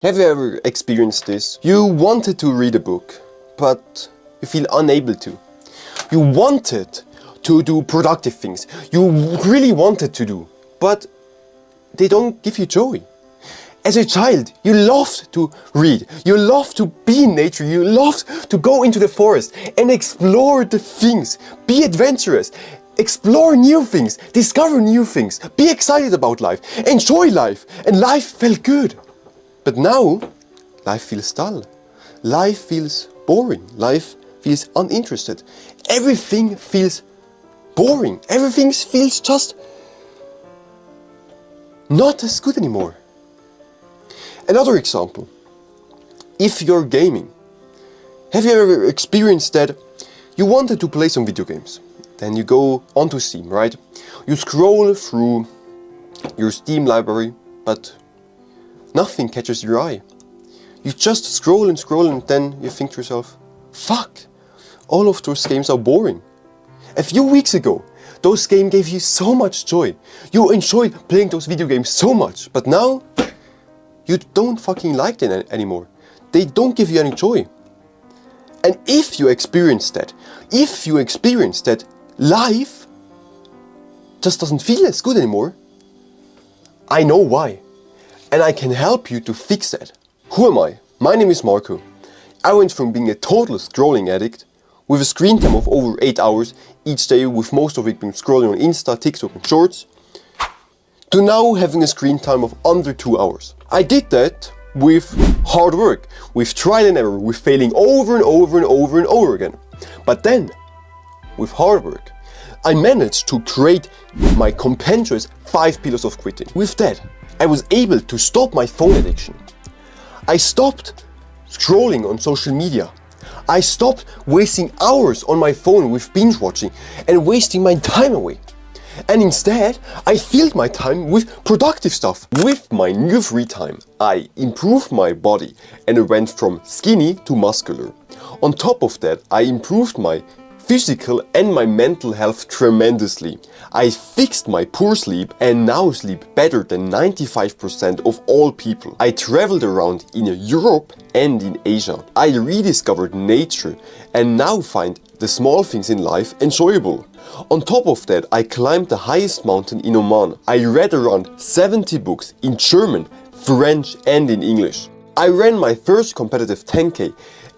Have you ever experienced this? You wanted to read a book, but you feel unable to. You wanted to do productive things. You really wanted to do, but they don't give you joy. As a child, you loved to read. You loved to be in nature. You loved to go into the forest and explore the things. Be adventurous. Explore new things. Discover new things. Be excited about life. Enjoy life. And life felt good. But now, life feels dull. Life feels boring. Life feels uninterested. Everything feels boring. Everything feels just not as good anymore. Another example. If you're gaming, have you ever experienced that you wanted to play some video games? Then you go onto Steam, right? You scroll through your Steam library, but nothing catches your eye. You just scroll and then you think to yourself, fuck, all of those games are boring. A few weeks ago, those games gave you so much joy. You enjoyed playing those video games so much, but now you don't fucking like them anymore. They don't give you any joy. And if you experience that, life just doesn't feel as good anymore, I know why. And I can help you to fix that. Who am I? My name is Marco. I went from being a total scrolling addict with a screen time of over 8 hours each day, with most of it being scrolling on Insta, TikTok and Shorts, to now having a screen time of under 2 hours. I did that with hard work, with trial and error, with failing over and over again. But then, with hard work, I managed to create my compendious 5 pillars of quitting. With that, I was able to stop my phone addiction. I stopped scrolling on social media. I stopped wasting hours on my phone with binge watching and wasting my time away. And instead, I filled my time with productive stuff. With my new free time, I improved my body and went from skinny to muscular. On top of that, I improved my physical and my mental health tremendously. I fixed my poor sleep and now sleep better than 95% of all people. I traveled around in Europe and in Asia. I rediscovered nature and now find the small things in life enjoyable. On top of that, I climbed the highest mountain in Oman. I read around 70 books in German, French and in English. I ran my first competitive 10K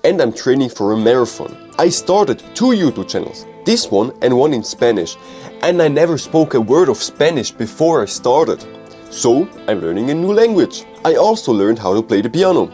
and I'm training for a marathon. I started 2 YouTube channels, this one and one in Spanish, and I never spoke a word of Spanish before I started. So I'm learning a new language. I also learned how to play the piano.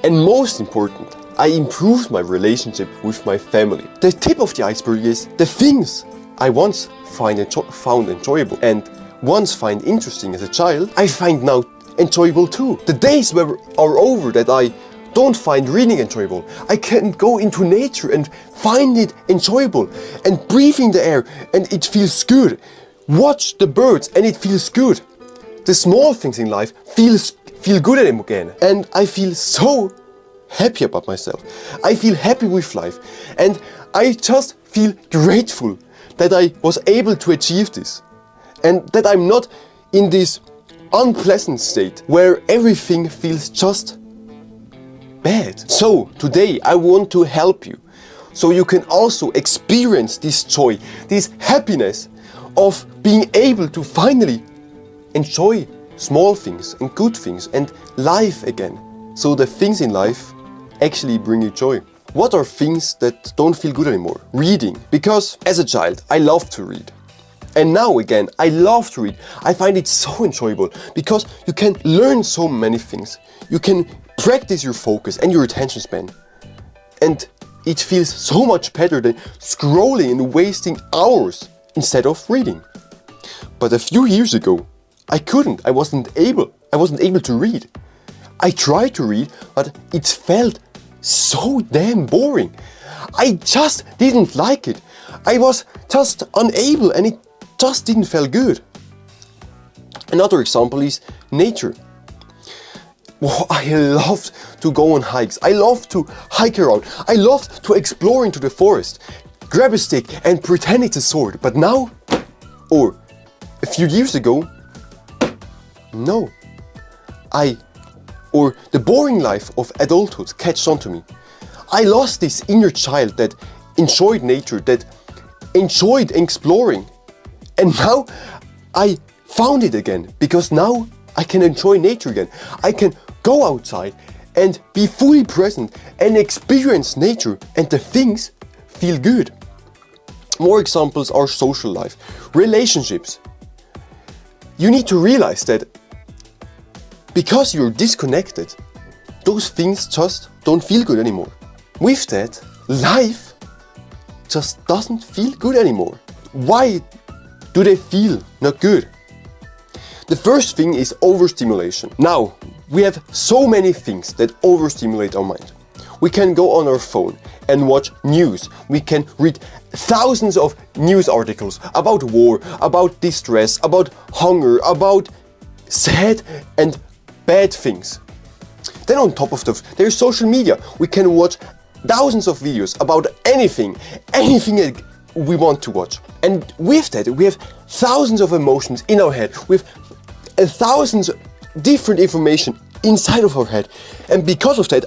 And most important, I improved my relationship with my family. The tip of the iceberg is the things I once found enjoyable and once find interesting as a child, I find now enjoyable too. The days are over that I don't find reading enjoyable. I can go into nature and find it enjoyable and breathe in the air and it feels good. Watch the birds and it feels good. The small things in life feel good again. And I feel so happy about myself. I feel happy with life and I just feel grateful that I was able to achieve this and that I'm not in this unpleasant state where everything feels just bad. So today I want to help you so you can also experience this joy, this happiness of being able to finally enjoy small things and good things and life again. So the things in life actually bring you joy. What are things that don't feel good anymore? Reading. Because as a child I loved to read. And now again, I love to read. I find it so enjoyable because you can learn so many things. You can practice your focus and your attention span. And it feels so much better than scrolling and wasting hours instead of reading. But a few years ago, I wasn't able to read. I tried to read, but it felt so damn boring. I just didn't like it. I was just unable and it just didn't feel good. Another example is nature. Well, I loved to go on hikes. I loved to hike around. I loved to explore into the forest, grab a stick and pretend it's a sword. But now, or a few years ago, no. I or the boring life of adulthood catches on to me. I lost this inner child that enjoyed nature, that enjoyed exploring. And now I found it again, because now I can enjoy nature again. I can go outside and be fully present and experience nature, and the things feel good. More examples are social life, relationships. You need to realize that because you're disconnected, those things just don't feel good anymore. With that, life just doesn't feel good anymore. Why do they feel not good? The first thing is overstimulation. Now, we have so many things that overstimulate our mind. We can go on our phone and watch news. We can read thousands of news articles about war, about distress, about hunger, about sad and bad things. Then on top of that, there's social media. We can watch thousands of videos about anything that we want to watch. And with that, we have thousands of emotions in our head, with thousands different information inside of our head. And because of that,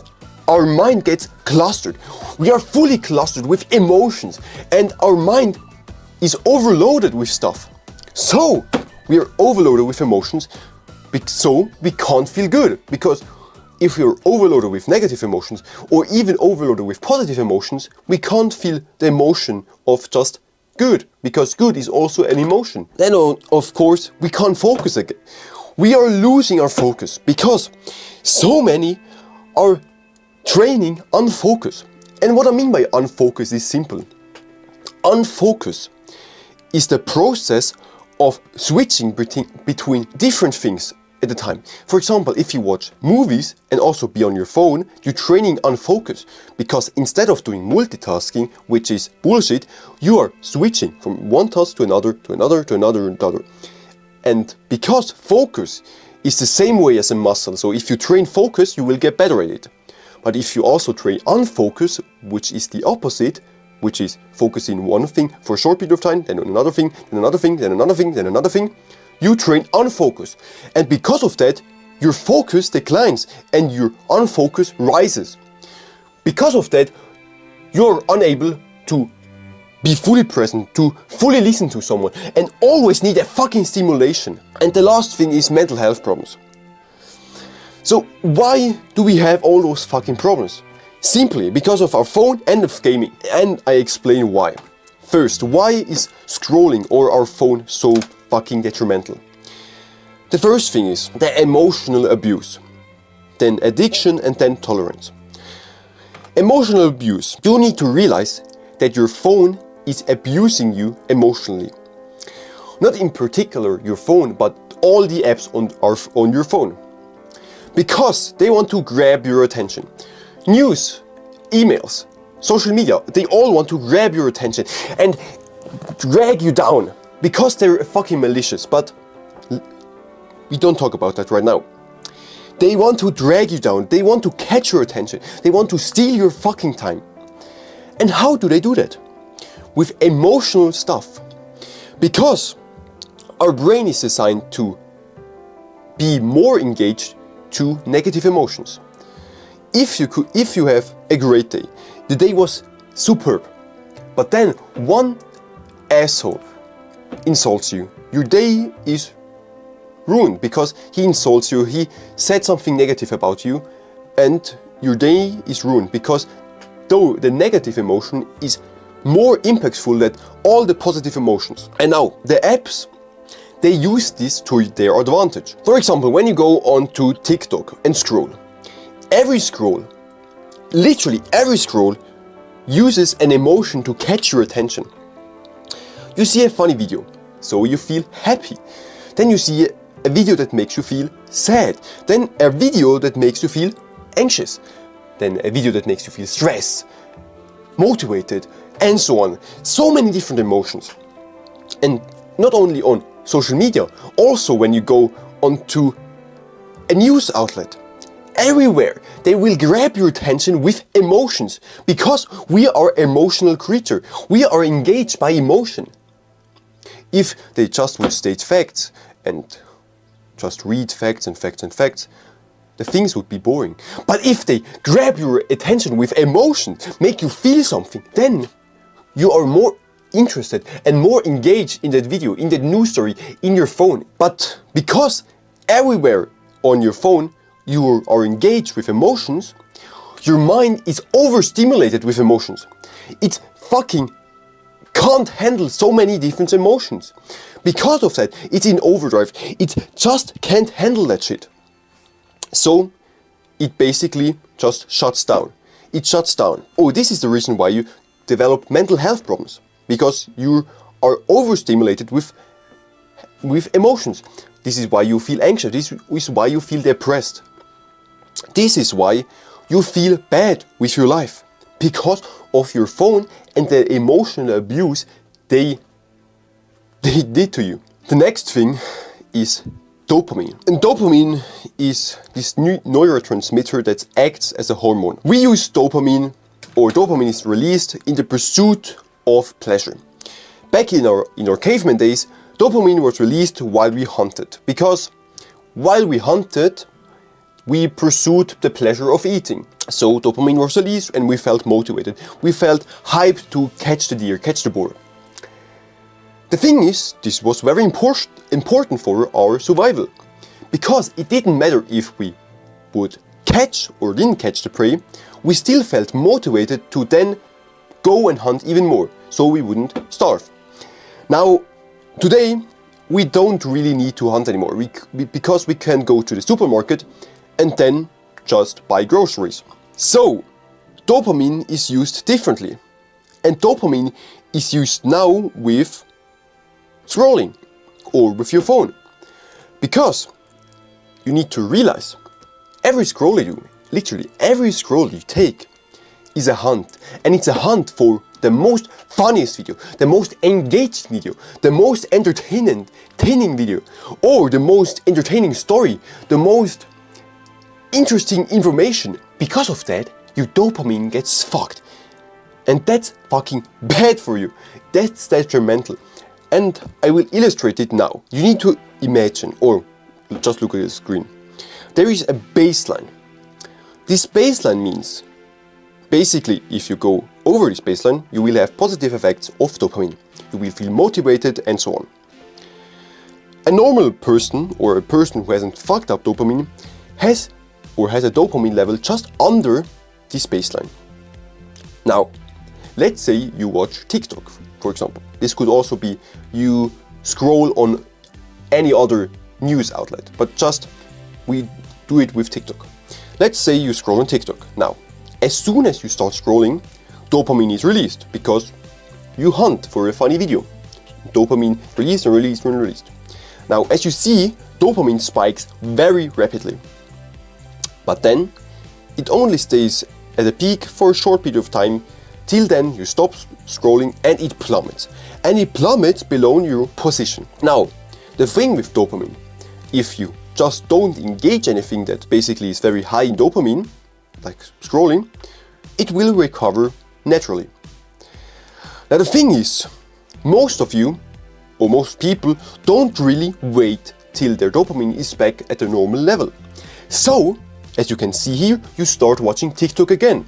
our mind gets clustered. We are fully clustered with emotions, and our mind is overloaded with stuff. So we are overloaded with emotions, so we can't feel good. Because if you're overloaded with negative emotions, or even overloaded with positive emotions, we can't feel the emotion of just good, because good is also an emotion. Then of course we can't focus again. We are losing our focus because so many are training unfocus. And what I mean by unfocus is simple. Unfocus is the process of switching between different things at a time. For example, if you watch movies and also be on your phone, you're training unfocus, because instead of doing multitasking, which is bullshit, you are switching from one task to another, to another, to another, and another. And because focus is the same way as a muscle, so if you train focus, you will get better at it. But if you also train unfocus, which is the opposite, which is focusing one thing for a short period of time, then another thing, then another thing, then another thing, then another thing, you train unfocus. And because of that, your focus declines and your unfocus rises. Because of that, you're unable to be fully present, to fully listen to someone, and always need a fucking stimulation. And the last thing is mental health problems. So why do we have all those fucking problems? Simply because of our phone and of gaming. And I explain why. First, why is scrolling or our phone so fucking detrimental? The first thing is the emotional abuse, then addiction, and then tolerance. Emotional abuse. You need to realize that your phone is abusing you emotionally. Not in particular your phone, but all the apps on your phone. Because they want to grab your attention. News, emails, social media, they all want to grab your attention and drag you down, because they're fucking malicious. But we don't talk about that right now. They want to drag you down, they want to catch your attention, they want to steal your fucking time. And how do they do that? With emotional stuff. Because our brain is designed to be more engaged to negative emotions. If you have a great day, the day was superb, but then one asshole insults you, your day is ruined, because he insults you, he said something negative about you, and your day is ruined, because though the negative emotion is more impactful than all the positive emotions. And now, the apps, they use this to their advantage. For example, when you go onto TikTok and scroll, literally every scroll uses an emotion to catch your attention. You see a funny video, so you feel happy. Then you see a video that makes you feel sad. Then a video that makes you feel anxious. Then a video that makes you feel stressed, motivated, and so on. So many different emotions. And not only on social media, also when you go onto a news outlet. Everywhere they will grab your attention with emotions, because we are emotional creatures. We are engaged by emotion. If they just would state facts and just read facts and facts and facts, the things would be boring. But if they grab your attention with emotion, make you feel something, then you are more interested and more engaged in that video, in that news story, in your phone. But because everywhere on your phone you are engaged with emotions, your mind is overstimulated with emotions. It fucking can't handle so many different emotions. Because of that, it's in overdrive. It just can't handle that shit. So it basically just shuts down. It shuts down. Oh, this is the reason why you develop mental health problems. Because you are overstimulated with emotions. This is why you feel anxious. This is why you feel depressed. This is why you feel bad with your life. Because of your phone and the emotional abuse they did to you. The next thing is dopamine. And dopamine is this new neurotransmitter that acts as a hormone. We use dopamine, or dopamine is released in the pursuit of pleasure. Back in our caveman days, dopamine was released while we hunted. Because while we hunted, we pursued the pleasure of eating. So dopamine was released and we felt motivated. We felt hyped to catch the deer, catch the boar. The thing is, this was very important for our survival. Because it didn't matter if we would catch or didn't catch the prey, we still felt motivated to then go and hunt even more, so we wouldn't starve. Now, today, we don't really need to hunt anymore, because we can go to the supermarket and then just buy groceries. So, dopamine is used differently. And dopamine is used now with scrolling or with your phone. Because you need to realize every scroll you do, literally every scroll you take, is a hunt. And it's a hunt for the most funniest video, the most engaged video, the most entertaining video, or the most entertaining story, the most interesting information. Because of that, your dopamine gets fucked. And that's fucking bad for you. That's detrimental. And I will illustrate it now. You need to imagine, or just look at the screen. There is a baseline. This baseline means, basically, if you go over this baseline, you will have positive effects of dopamine. You will feel motivated and so on. A normal person, or a person who hasn't fucked up dopamine, has a dopamine level just under this baseline. Now, let's say you watch TikTok, for example. This could also be you scroll on any other news outlet, but just we do it with TikTok. Let's say you scroll on TikTok. Now, as soon as you start scrolling, dopamine is released because you hunt for a funny video. Dopamine released and released and released. Now, as you see, dopamine spikes very rapidly. But then, it only stays at a peak for a short period of time. Till then, you stop scrolling and it plummets. And it plummets below your position. Now, the thing with dopamine, if you just don't engage anything that basically is very high in dopamine, like scrolling, it will recover naturally. Now the thing is, most of you, or most people, don't really wait till their dopamine is back at a normal level. So, as you can see here, you start watching TikTok again.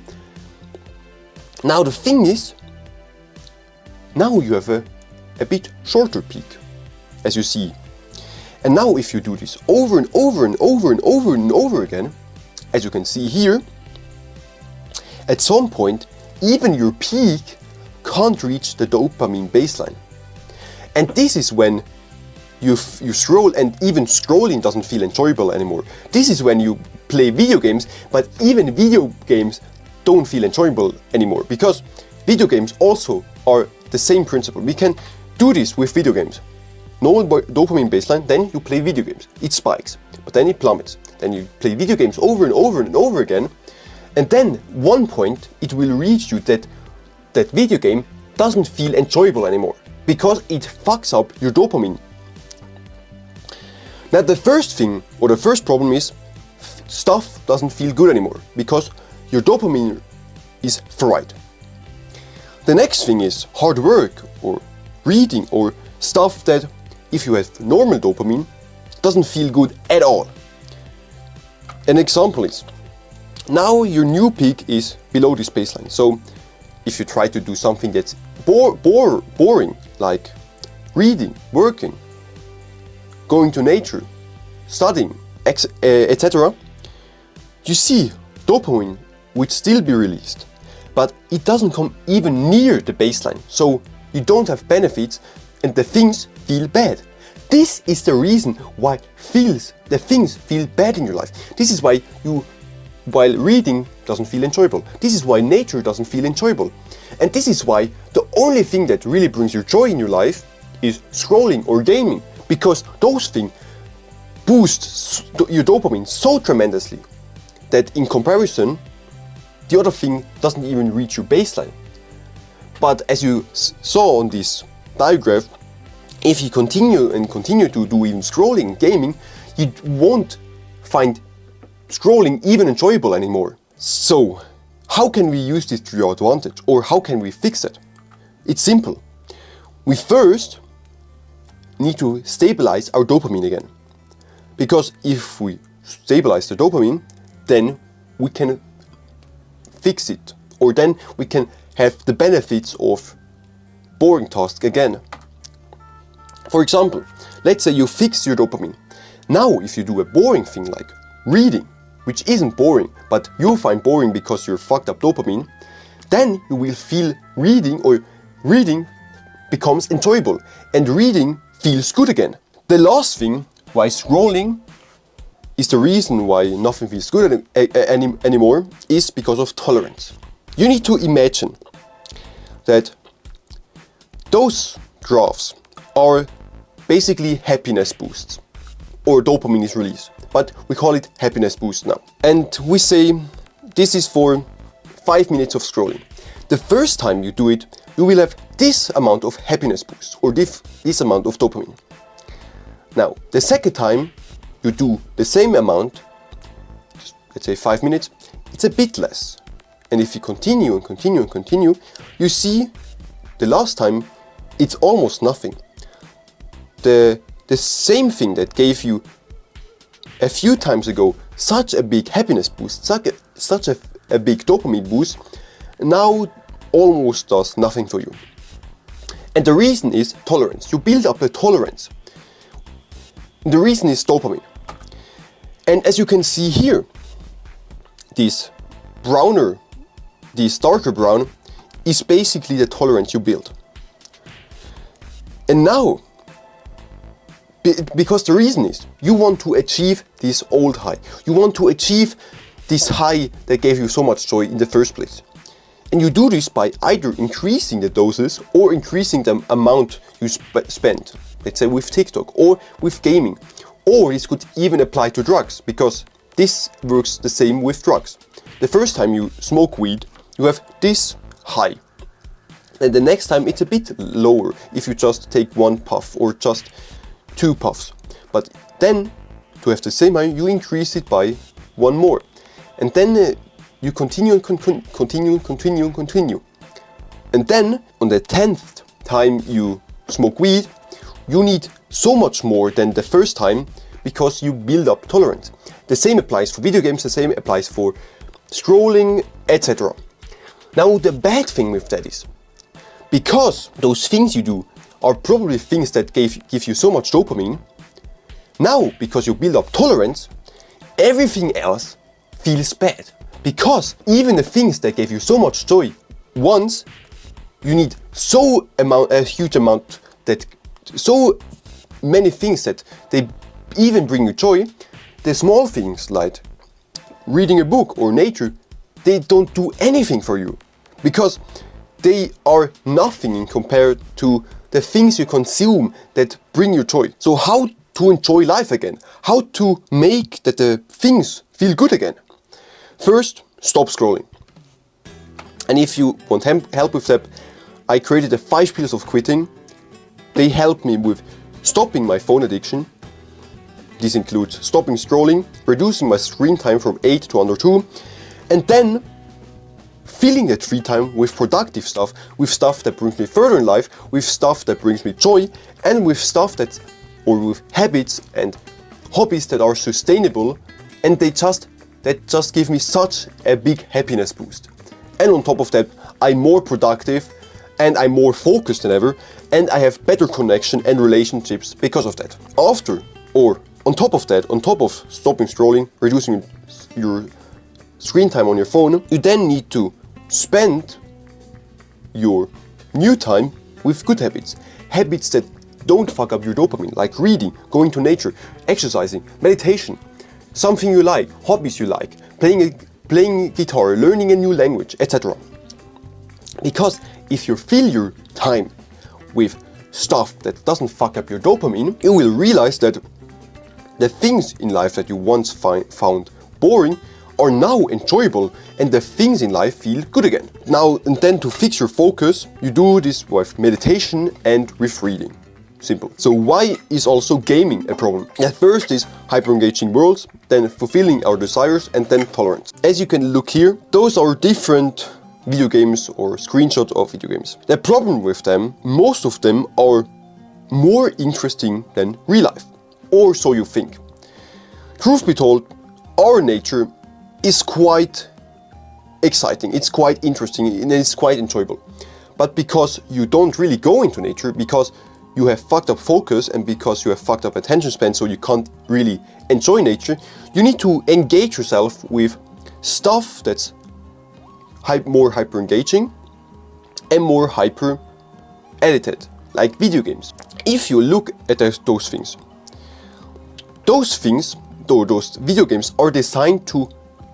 Now the thing is, now you have a bit shorter peak, as you see. And now if you do this over and over and over and over and over again, as you can see here, at some point, even your peak can't reach the dopamine baseline. And this is when you scroll, and even scrolling doesn't feel enjoyable anymore. This is when you play video games, but even video games don't feel enjoyable anymore, because video games also are the same principle. We can do this with video games. Normal dopamine baseline, then you play video games. It spikes, but then it plummets. Then you play video games over and over and over again, and then one point it will reach you that video game doesn't feel enjoyable anymore, because it fucks up your dopamine. Now the first thing, or the first problem is, stuff doesn't feel good anymore, because your dopamine is fried. The next thing is hard work, or reading, or stuff that, if you have normal dopamine, doesn't feel good at all. An example is, now your new peak is below this baseline. So if you try to do something that's boring, like reading, working, going to nature, studying, etc., you see dopamine would still be released, but it doesn't come even near the baseline. So you don't have benefits and the things feel bad. This is the reason why the things feel bad in your life. This is why while reading doesn't feel enjoyable. This is why nature doesn't feel enjoyable. And this is why the only thing that really brings you joy in your life is scrolling or gaming, because those things boost your dopamine so tremendously that in comparison, the other thing doesn't even reach your baseline. But as you saw on this diagram, if you continue to do even scrolling, gaming, you won't find scrolling even enjoyable anymore. So, how can we use this to our advantage, or how can we fix it? It's simple. We first need to stabilize our dopamine again. Because if we stabilize the dopamine, then we can fix it, or then we can have the benefits of boring tasks again. For example, let's say you fix your dopamine. Now, if you do a boring thing like reading, which isn't boring, but you find boring because you're fucked up dopamine, then you will feel reading, or reading becomes enjoyable, and reading feels good again. The last thing why scrolling is the reason why nothing feels good anymore is because of tolerance. You need to imagine that those graphs are basically happiness boosts, or dopamine is released, but we call it happiness boost now. And we say this is for 5 minutes of scrolling. The first time you do it, you will have this amount of happiness boost, or this amount of dopamine. Now, the second time you do the same amount, let's say 5 minutes, it's a bit less. And if you continue and continue and continue, you see the last time it's almost nothing. The same thing that gave you a few times ago such a big happiness boost, such a big dopamine boost, now almost does nothing for you. And the reason is tolerance. You build up a tolerance. The reason is dopamine. And as you can see here, this darker brown is basically the tolerance you build. And now, because the reason is, you want to achieve this old high. You want to achieve this high that gave you so much joy in the first place. And you do this by either increasing the doses or increasing the amount you spend. Let's say with TikTok or with gaming. Or this could even apply to drugs, because this works the same with drugs. The first time you smoke weed, you have this high. And the next time it's a bit lower if you just take one puff or just 2 puffs. But then, to have the same high, you increase it by one more. And then you continue and continue. And then, on the 10th time you smoke weed, you need so much more than the first time, because you build up tolerance. The same applies for video games, the same applies for scrolling, etc. Now, the bad thing with that is, because those things you do are probably things that give you so much dopamine, now, because you build up tolerance, everything else feels bad. Because even the things that gave you so much joy once, you need a huge amount, that so many things that they even bring you joy. The small things like reading a book or nature, they don't do anything for you, because they are nothing compared to the things you consume that bring you joy. So how to enjoy life again? How to make that the things feel good again? First, stop scrolling. And if you want help with that, I created the 5 pillars of quitting. They help me with stopping my phone addiction. This includes stopping scrolling, reducing my screen time from 8 to under 2, and then filling that free time with productive stuff, with stuff that brings me further in life, with stuff that brings me joy, and with with habits and hobbies that are sustainable, and they just that just give me such a big happiness boost. And on top of that, I'm more productive and I'm more focused than ever, and I have better connection and relationships because of that. After, or on top of that, on top of stopping scrolling, reducing your screen time on your phone, you then need to spend your new time with good habits. Habits that don't fuck up your dopamine, like reading, going to nature, exercising, meditation, something you like, hobbies you like, playing guitar, learning a new language, etc. Because if you fill your time with stuff that doesn't fuck up your dopamine, you will realize that the things in life that you once found boring are now enjoyable, and the things in life feel good again. Now and then, to fix your focus, you do this with meditation and with reading. Simple. So why is also gaming a problem? At first is hyper-engaging worlds, then fulfilling our desires, and then tolerance. As you can look here, those are different video games or screenshots of video games. The problem with them, most of them are more interesting than real life, or so you think. Truth be told, our nature is quite exciting, it's quite interesting, and it's quite enjoyable. But because you don't really go into nature, because you have fucked up focus and because you have fucked up attention span, so you can't really enjoy nature, you need to engage yourself with stuff that's more hyper engaging and more hyper edited, like video games. If you look at those video games are designed to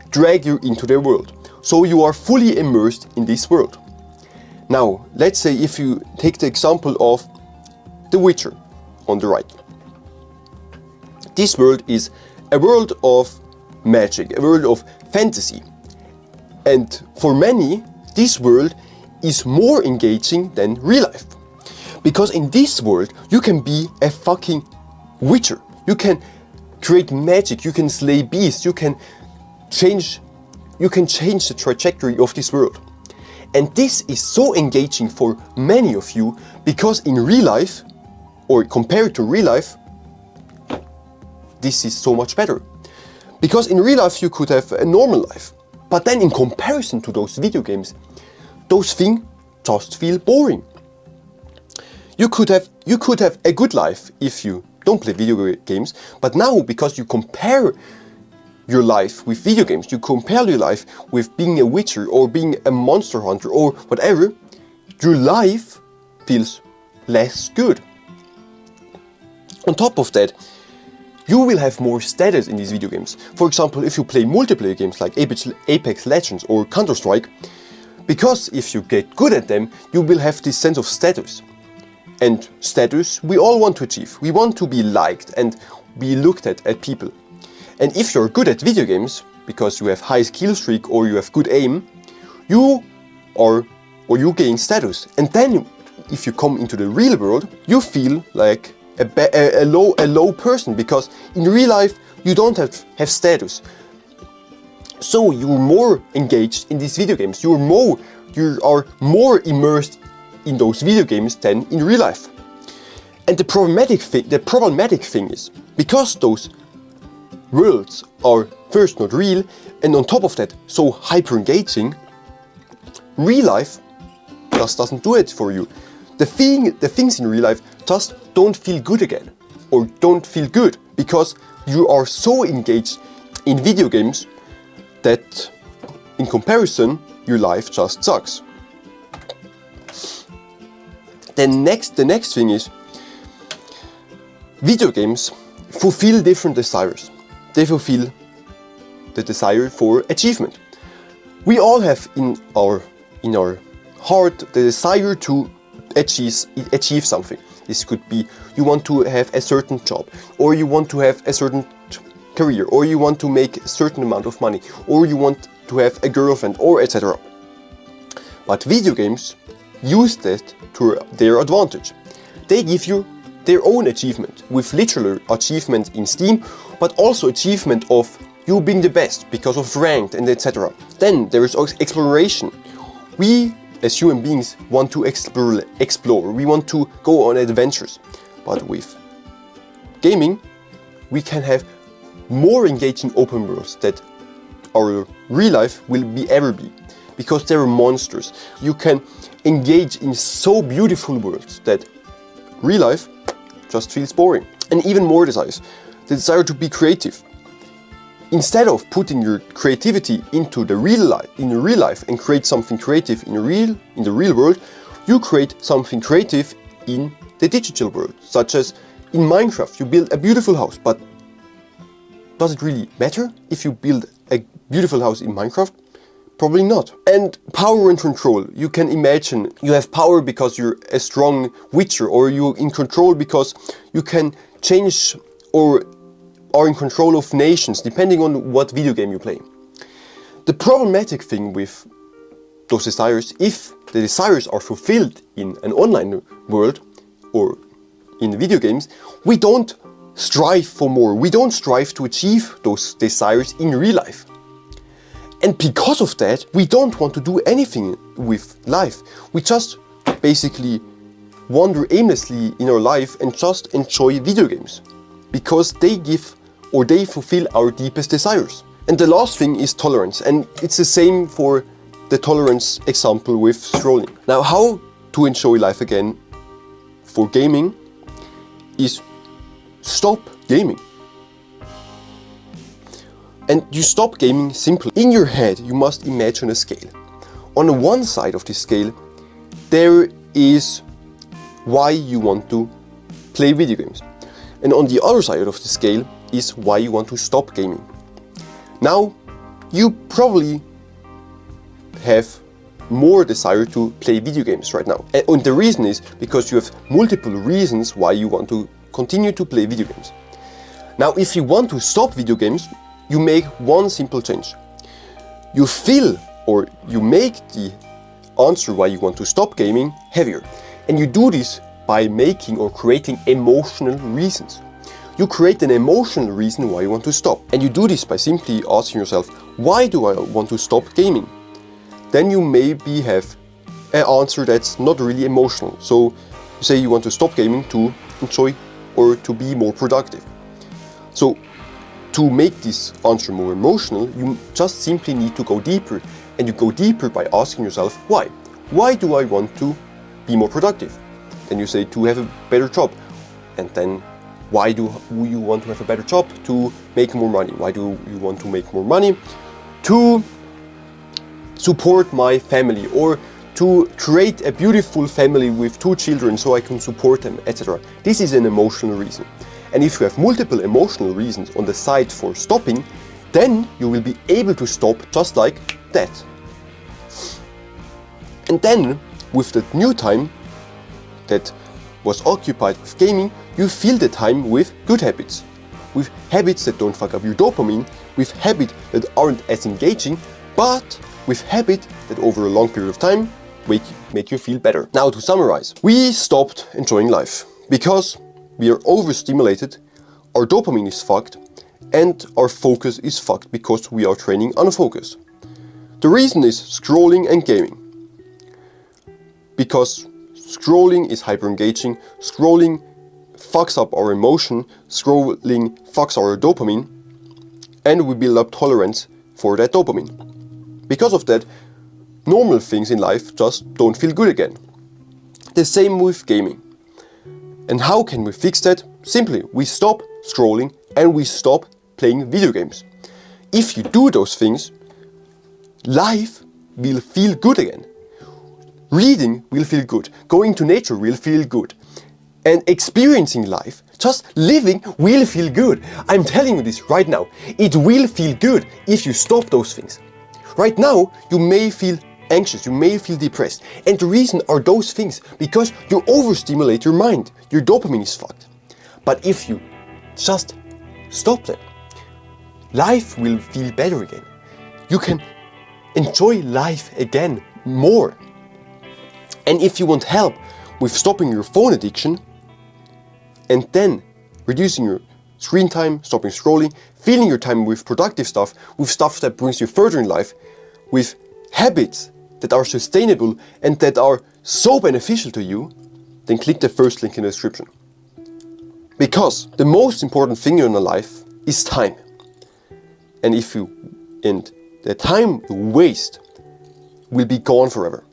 drag you into their world, so you are fully immersed in this world. Now, let's say if you take the example of The Witcher on the right. This world is a world of magic, a world of fantasy. And for many, this world is more engaging than real life. Because in this world, you can be a fucking witcher. You can create magic, you can slay beasts, you can change the trajectory of this world. And this is so engaging for many of you, because in real life, or compared to real life, this is so much better. Because in real life you could have a normal life, but then in comparison to those video games, those things just feel boring. You could have a good life if you don't play video games, but now because you compare your life with video games, you compare your life with being a witcher or being a monster hunter or whatever, your life feels less good. On top of that, you will have more status in these video games. For example, if you play multiplayer games like Apex Legends or Counter-Strike, because if you get good at them, you will have this sense of status. And status we all want to achieve. We want to be liked and be looked at people. And if you're good at video games, because you have high skill streak or you have good aim, you gain status. And then if you come into the real world, you feel like a low person, because in real life you don't have status. So you're more engaged in these video games. You are more immersed in those video games than in real life. And the problematic thing is, because those worlds are first not real, and on top of that so hyper engaging, real life just doesn't do it for you. The things in real life just don't feel good again, or don't feel good, because you are so engaged in video games that in comparison your life just sucks. The next thing is, video games fulfill different desires. They fulfill the desire for achievement. We all have in our heart the desire to achieve something. This could be you want to have a certain job, or you want to have a certain career, or you want to make a certain amount of money, or you want to have a girlfriend, or etc. But video games use that to their advantage. They give you their own achievement, with literal achievement in Steam, but also achievement of you being the best because of ranked and etc. Then there is exploration. We as human beings want to explore, we want to go on adventures. But with gaming, we can have more engaging open worlds that our real life will ever be, because they're monsters. You can engage in so beautiful worlds that real life just feels boring. And even more desires, the desire to be creative. Instead of putting your creativity into the real life and create something creative in the real world, you create something creative in the digital world. Such as in Minecraft, you build a beautiful house, but does it really matter if you build a beautiful house in Minecraft? Probably not. And power and control. You can imagine you have power because you're a strong witcher, or you're in control because you can change or are in control of nations, depending on what video game you play. The problematic thing with those desires, if the desires are fulfilled in an online world or in video games, we don't strive for more. We don't strive to achieve those desires in real life. And because of that, we don't want to do anything with life. We just basically wander aimlessly in our life and just enjoy video games, because they give or they fulfill our deepest desires. And the last thing is tolerance, and it's the same for the tolerance example with scrolling. Now, how to enjoy life again for gaming is stop gaming. And you stop gaming simply. In your head, you must imagine a scale. On one side of this scale, there is why you want to play video games. And on the other side of the scale is why you want to stop gaming. Now, you probably have more desire to play video games right now. And the reason is because you have multiple reasons why you want to continue to play video games. Now, if you want to stop video games, you make one simple change. You fill or you make the answer why you want to stop gaming heavier. And you do this by making or creating emotional reasons. You create an emotional reason why you want to stop. And you do this by simply asking yourself, why do I want to stop gaming? Then you maybe have an answer that's not really emotional. So you say you want to stop gaming to enjoy or to be more productive. So to make this answer more emotional, you just simply need to go deeper. And you go deeper by asking yourself, why? Why do I want to be more productive? Then you say to have a better job. And then why do you want to have a better job? To make more money. Why do you want to make more money? To support my family, or to create a beautiful family with 2 children so I can support them, etc. This is an emotional reason. And if you have multiple emotional reasons on the side for stopping, then you will be able to stop just like that. And then, with the new time that was occupied with gaming, you fill the time with good habits. With habits that don't fuck up your dopamine, with habits that aren't as engaging, but with habits that over a long period of time make you feel better. Now, to summarize, we stopped enjoying life because we are overstimulated, our dopamine is fucked, and our focus is fucked because we are training on focus. The reason is scrolling and gaming. Because scrolling is hyper engaging, scrolling fucks up our emotion, scrolling fucks our dopamine, and we build up tolerance for that dopamine. Because of that, normal things in life just don't feel good again. The same with gaming. And how can we fix that? Simply, we stop scrolling and we stop playing video games. If you do those things, life will feel good again. Reading will feel good. Going to nature will feel good. And experiencing life, just living, will feel good. I'm telling you this right now. It will feel good if you stop those things. Right now, you may feel anxious, you may feel depressed. And the reason are those things, because you overstimulate your mind. Your dopamine is fucked. But if you just stop them, life will feel better again. You can enjoy life again more. And if you want help with stopping your phone addiction, and then reducing your screen time, stopping scrolling, filling your time with productive stuff, with stuff that brings you further in life, with habits that are sustainable and that are so beneficial to you, then click the first link in the description. Because the most important thing in your life is time. And the time you waste will be gone forever.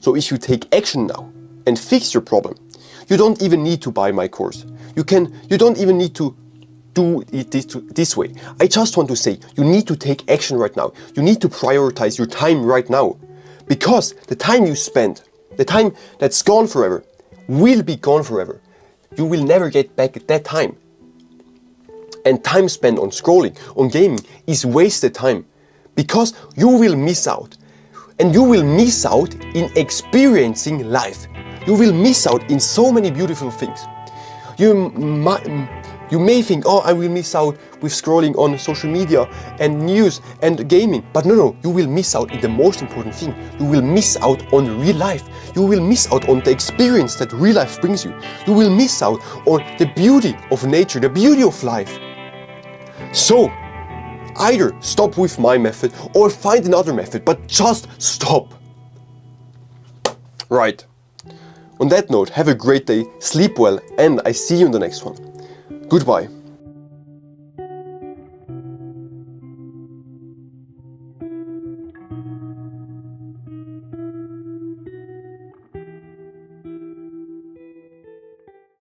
So if you take action now and fix your problem, you don't even need to buy my course. You don't even need to do it this way. I just want to say, you need to take action right now. You need to prioritize your time right now. Because the time you spend, the time that's gone forever, will be gone forever. You will never get back that time. And time spent on scrolling, on gaming, is wasted time. Because you will miss out. And you will miss out in experiencing life. You will miss out in so many beautiful things. You may think, oh, I will miss out with scrolling on social media and news and gaming. But no, you will miss out in the most important thing. You will miss out on real life. You will miss out on the experience that real life brings you. You will miss out on the beauty of nature, the beauty of life. So, either stop with my method or find another method, but just stop. Right. On that note, have a great day, sleep well, and I see you in the next one. Goodbye.